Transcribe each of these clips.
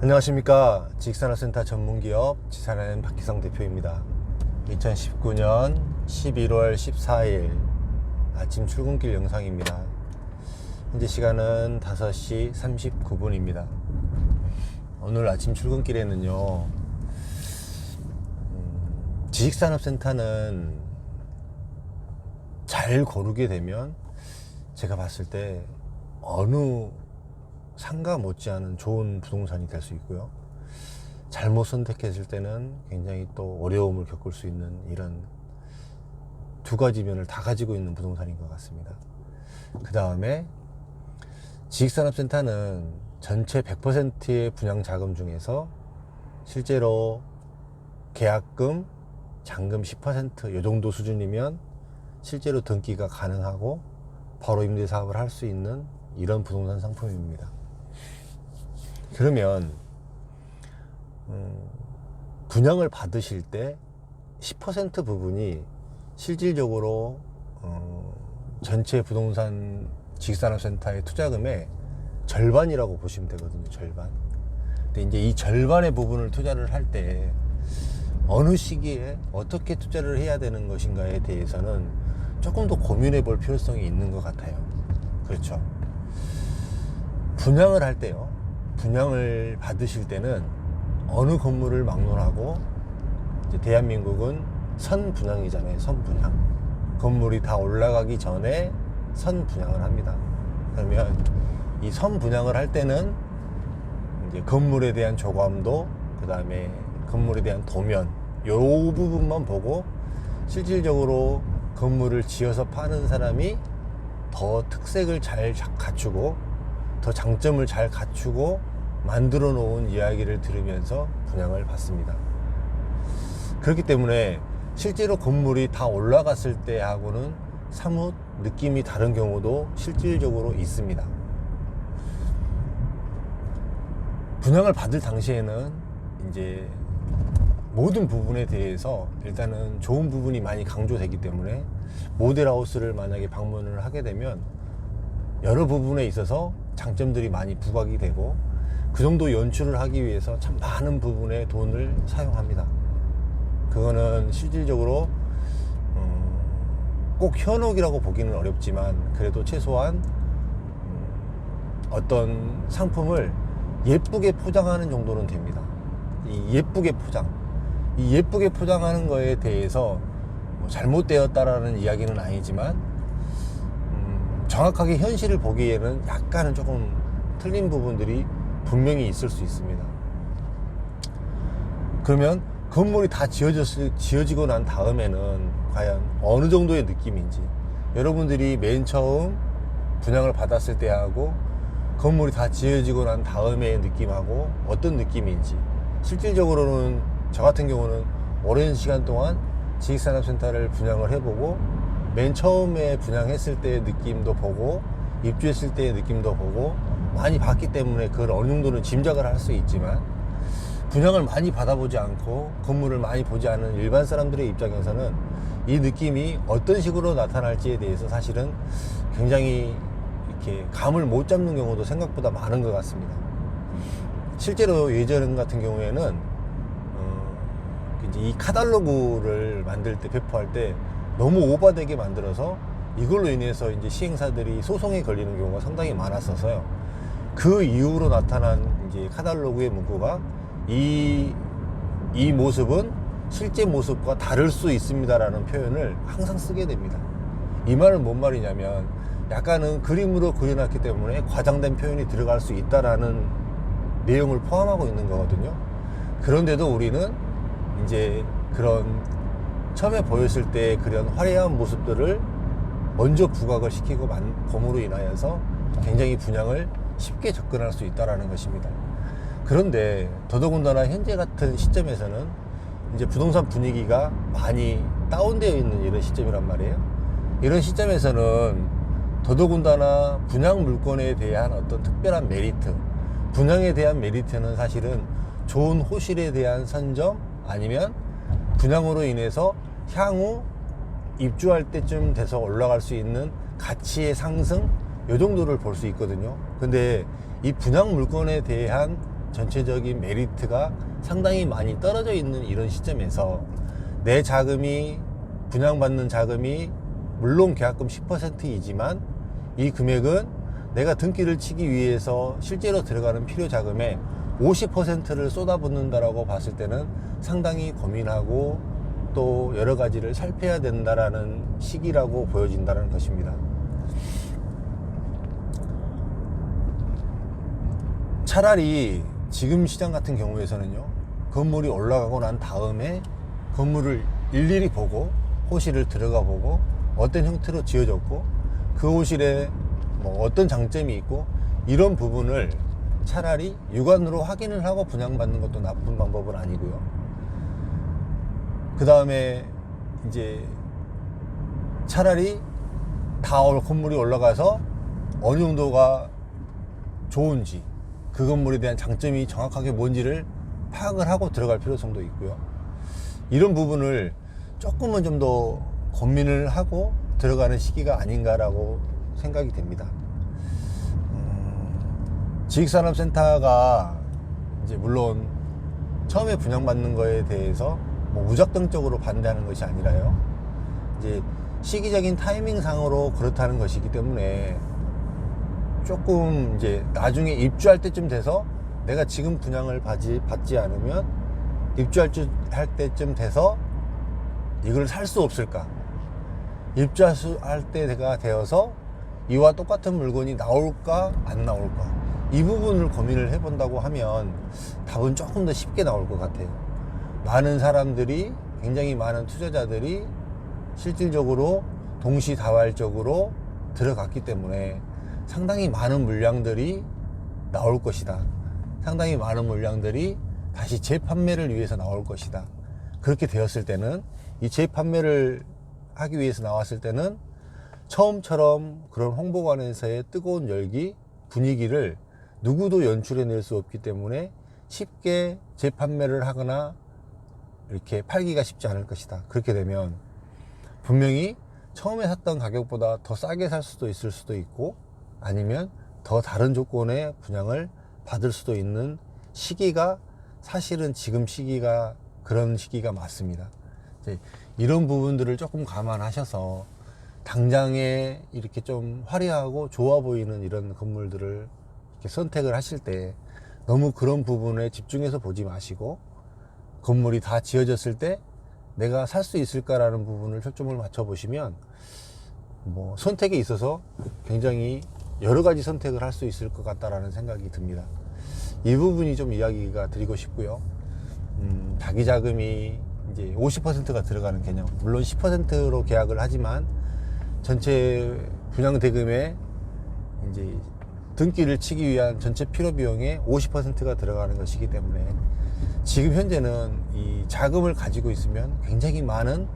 안녕하십니까. 지식산업센터 전문기업 지산엔 박희성 대표입니다. 2019년 11월 14일 아침 출근길 영상입니다. 현재 시간은 5시 39분입니다. 오늘 아침 출근길에는요, 지식산업센터는 잘 고르게 되면 제가 봤을 때 어느 상가 못지않은 좋은 부동산이 될 수 있고요. 잘못 선택했을 때는 굉장히 또 어려움을 겪을 수 있는 이런 두 가지 면을 다 가지고 있는 부동산인 것 같습니다. 그 다음에 지식산업센터는 전체 100%의 분양 자금 중에서 실제로 계약금, 잔금 10% 이 정도 수준이면 실제로 등기가 가능하고 바로 임대사업을 할 수 있는 이런 부동산 상품입니다. 그러면 분양을 받으실 때 10% 부분이 실질적으로 전체 부동산 지식산업센터의 투자금의 절반이라고 보시면 되거든요. 절반. 근데 이제 이 절반의 부분을 투자를 할 때 어느 시기에 어떻게 투자를 해야 되는 것인가에 대해서는 조금 더 고민해 볼 필요성이 있는 것 같아요. 그렇죠. 분양을 할 때요, 분양을 받으실 때는 어느 건물을 막론하고, 이제 대한민국은 선분양이잖아요. 선분양. 건물이 다 올라가기 전에 선분양을 합니다. 그러면 이 선분양을 할 때는 이제 건물에 대한 조감도, 그 다음에 건물에 대한 도면, 요 부분만 보고 실질적으로 건물을 지어서 파는 사람이 더 특색을 잘 갖추고 더 장점을 잘 갖추고 만들어 놓은 이야기를 들으면서 분양을 받습니다. 그렇기 때문에 실제로 건물이 다 올라갔을 때 하고는 사뭇 느낌이 다른 경우도 실질적으로 있습니다. 분양을 받을 당시에는 이제 모든 부분에 대해서 일단은 좋은 부분이 많이 강조되기 때문에 모델하우스를 만약에 방문을 하게 되면 여러 부분에 있어서 장점들이 많이 부각이 되고, 그 정도 연출을 하기 위해서 참 많은 부분에 돈을 사용합니다. 그거는 실질적으로 꼭 현혹이라고 보기는 어렵지만 그래도 최소한 어떤 상품을 예쁘게 포장하는 정도는 됩니다. 이 예쁘게 포장하는 거에 대해서 뭐 잘못되었다라는 이야기는 아니지만 정확하게 현실을 보기에는 약간은 조금 틀린 부분들이 분명히 있을 수 있습니다. 그러면 건물이 다 지어지고 난 다음에는 과연 어느 정도의 느낌인지, 여러분들이 맨 처음 분양을 받았을 때하고 건물이 다 지어지고 난 다음의 느낌하고 어떤 느낌인지, 실질적으로는 저 같은 경우는 오랜 시간 동안 지식산업센터를 분양을 해보고 맨 처음에 분양했을 때의 느낌도 보고 입주했을 때의 느낌도 보고 많이 봤기 때문에 그걸 어느 정도는 짐작을 할 수 있지만, 분양을 많이 받아보지 않고 건물을 많이 보지 않은 일반 사람들의 입장에서는 이 느낌이 어떤 식으로 나타날지에 대해서 사실은 굉장히 이렇게 감을 못 잡는 경우도 생각보다 많은 것 같습니다. 실제로 예전 같은 경우에는 이제 이 카탈로그를 만들 때, 배포할 때 너무 오버되게 만들어서 이걸로 인해서 이제 시행사들이 소송에 걸리는 경우가 상당히 많았어서요. 그 이후로 나타난 이제 카탈로그의 문구가 이 모습은 실제 모습과 다를 수 있습니다라는 표현을 항상 쓰게 됩니다. 이 말은 뭔 말이냐면 약간은 그림으로 그려놨기 때문에 과장된 표현이 들어갈 수 있다라는 내용을 포함하고 있는 거거든요. 그런데도 우리는 이제 그런 처음에 보였을 때 그런 화려한 모습들을 먼저 부각을 시키고 봄으로 인하여서 굉장히 분양을 쉽게 접근할 수 있다는 것입니다. 그런데 더더군다나 현재 같은 시점에서는 이제 부동산 분위기가 많이 다운되어 있는 이런 시점이란 말이에요. 이런 시점에서는 더더군다나 분양 물건에 대한 어떤 특별한 메리트, 분양에 대한 메리트는 사실은 좋은 호실에 대한 선점, 아니면 분양으로 인해서 향후 입주할 때쯤 돼서 올라갈 수 있는 가치의 상승, 요 정도를 볼 수 있거든요. 근데 이 분양 물건에 대한 전체적인 메리트가 상당히 많이 떨어져 있는 이런 시점에서 내 자금이 분양받는 자금이 물론 계약금 10%이지만 이 금액은 내가 등기를 치기 위해서 실제로 들어가는 필요 자금의 50%를 쏟아붓는다라고 봤을 때는 상당히 고민하고 또 여러 가지를 살펴야 된다라는 시기라고 보여진다는 것입니다. 차라리 지금 시장 같은 경우에서는요, 건물이 올라가고 난 다음에 건물을 일일이 보고 호실을 들어가 보고 어떤 형태로 지어졌고 그 호실에 뭐 어떤 장점이 있고 이런 부분을 차라리 육안으로 확인을 하고 분양받는 것도 나쁜 방법은 아니고요. 그 다음에 이제 차라리 건물이 올라가서 어느 정도가 좋은지 그 건물에 대한 장점이 정확하게 뭔지를 파악을 하고 들어갈 필요성도 있고요. 이런 부분을 조금은 좀 더 고민을 하고 들어가는 시기가 아닌가라고 생각이 됩니다. 지식산업센터가 이제 물론 처음에 분양받는 거에 대해서 뭐 무작정적으로 반대하는 것이 아니라요, 이제 시기적인 타이밍상으로 그렇다는 것이기 때문에 조금 이제 나중에 입주할 때쯤 돼서 내가 지금 분양을 받지 않으면 입주할 때쯤 돼서 이걸 살 수 없을까, 입주할 때가 되어서 이와 똑같은 물건이 나올까 안 나올까, 이 부분을 고민을 해본다고 하면 답은 조금 더 쉽게 나올 것 같아요. 많은 사람들이, 굉장히 많은 투자자들이 실질적으로 동시다발적으로 들어갔기 때문에 상당히 많은 물량들이 나올 것이다. 상당히 많은 물량들이 다시 재판매를 위해서 나올 것이다. 그렇게 되었을 때는, 이 재판매를 하기 위해서 나왔을 때는 처음처럼 그런 홍보관에서의 뜨거운 열기, 분위기를 누구도 연출해낼 수 없기 때문에 쉽게 재판매를 하거나 이렇게 팔기가 쉽지 않을 것이다. 그렇게 되면 분명히 처음에 샀던 가격보다 더 싸게 살 수도 있을 수도 있고, 아니면 더 다른 조건의 분양을 받을 수도 있는 시기가, 사실은 지금 시기가 그런 시기가 맞습니다. 이런 부분들을 조금 감안하셔서 당장에 이렇게 좀 화려하고 좋아 보이는 이런 건물들을 이렇게 선택을 하실 때 너무 그런 부분에 집중해서 보지 마시고, 건물이 다 지어졌을 때 내가 살 수 있을까라는 부분을 초점을 맞춰 보시면 뭐 선택에 있어서 굉장히 여러 가지 선택을 할 수 있을 것 같다라는 생각이 듭니다. 이 부분이 좀 이야기가 드리고 싶고요. 자기 자금이 이제 50%가 들어가는 개념, 물론 10%로 계약을 하지만 전체 분양 대금에 이제 등기를 치기 위한 전체 필요 비용의 50%가 들어가는 것이기 때문에 지금 현재는 이 자금을 가지고 있으면 굉장히 많은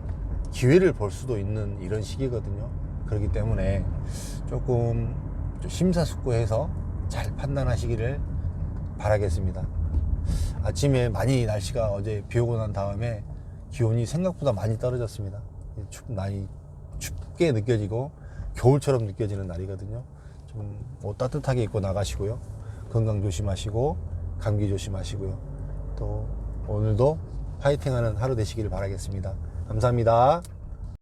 기회를 볼 수도 있는 이런 시기거든요. 그렇기 때문에 조금 심사숙고해서 잘 판단하시기를 바라겠습니다. 아침에 많이 날씨가 어제 비 오고 난 다음에 기온이 생각보다 많이 떨어졌습니다. 많이 춥게 느껴지고 겨울처럼 느껴지는 날이거든요. 좀 옷 따뜻하게 입고 나가시고요. 건강 조심하시고 감기 조심하시고요. 또 오늘도 파이팅하는 하루 되시길 바라겠습니다. 감사합니다.